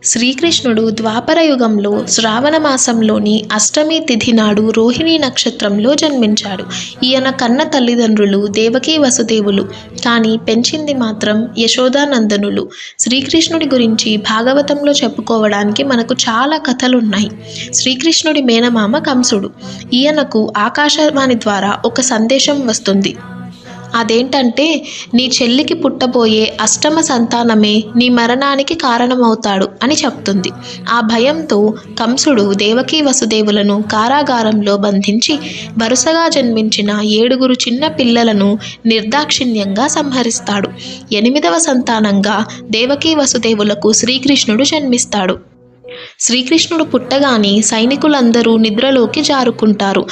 శ్రీకృష్ణుడు ద్వాపర యుగంలో శ్రావణ మాసంలోని అష్టమి తిథి నాడు రోహిణీ నక్షత్రంలో జన్మించాడు. ఈయన కన్న తల్లిదండ్రులు దేవకీ వసుదేవులు, కానీ పెంచింది మాత్రం యశోదానందనులు. శ్రీకృష్ణుడి గురించి భాగవతంలో చెప్పుకోవడానికి మనకు చాలా కథలున్నాయి. శ్రీకృష్ణుడి మేనమామ కంసుడు. ఈయనకు ఆకాశవాణి ద్వారా ఒక సందేశం వస్తుంది. అదేంటంటే, నీ చెల్లికి పుట్టబోయే అష్టమ సంతానమే నీ మరణానికి కారణమవుతాడు అని చెప్తుంది. ఆ భయంతో కంసుడు దేవకీ వసుదేవులను కారాగారంలో బంధించి వరుసగా జన్మించిన 7 చిన్న పిల్లలను నిర్దాక్షిణ్యంగా సంహరిస్తాడు. 8వ సంతానంగా దేవకీ వసుదేవులకు శ్రీకృష్ణుడు జన్మిస్తాడు. శ్రీకృష్ణుడు పుట్టగానే సైనికులందరూ నిద్రలోకి జారుకుంటారు.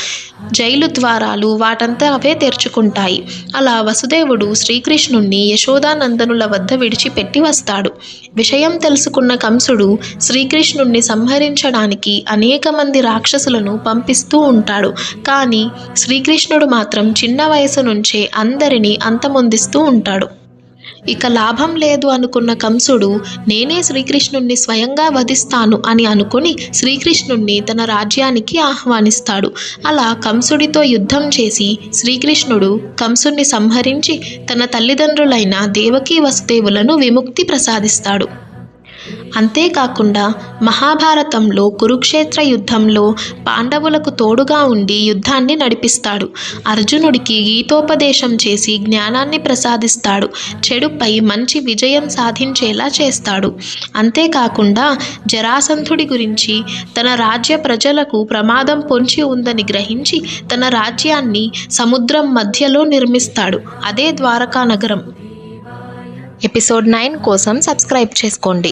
జైలు ద్వారాలు వాటంతా అవే తెరుచుకుంటాయి. అలా వసుదేవుడు శ్రీకృష్ణుణ్ణి యశోదానందనుల వద్ద విడిచిపెట్టి వస్తాడు. విషయం తెలుసుకున్న కంసుడు శ్రీకృష్ణుణ్ణి సంహరించడానికి అనేక మంది రాక్షసులను పంపిస్తూ ఉంటాడు. కానీ శ్రీకృష్ణుడు మాత్రం చిన్న వయసు నుంచే అందరినీ అంతమొందిస్తూ ఉంటాడు. ఇక లాభం లేదు అనుకున్న కంసుడు, నేనే శ్రీకృష్ణుణ్ణి స్వయంగా వధిస్తాను అని అనుకుని శ్రీకృష్ణుణ్ణి తన రాజ్యానికి ఆహ్వానిస్తాడు. అలా కంసుడితో యుద్ధం చేసి శ్రీకృష్ణుడు కంసుణ్ణి సంహరించి తన తల్లిదండ్రులైన దేవకీ వసుదేవులను విముక్తి ప్రసాదిస్తాడు. అంతేకాకుండా మహాభారతంలో కురుక్షేత్ర యుద్ధంలో పాండవులకు తోడుగా ఉండి యుద్ధాన్ని నడిపిస్తాడు. అర్జునుడికి గీతోపదేశం చేసి జ్ఞానాన్ని ప్రసాదిస్తాడు. చెడుపై మంచి విజయం సాధించేలా చేస్తాడు. అంతేకాకుండా జరాసంధుడి గురించి, తన రాజ్య ప్రజలకు ప్రమాదం పొంచి ఉందని గ్రహించి తన రాజ్యాన్ని సముద్రం మధ్యలో నిర్మిస్తాడు. అదే ద్వారకా నగరం. ఎపిసోడ్ 9 కోసం సబ్స్క్రైబ్ చేసుకోండి.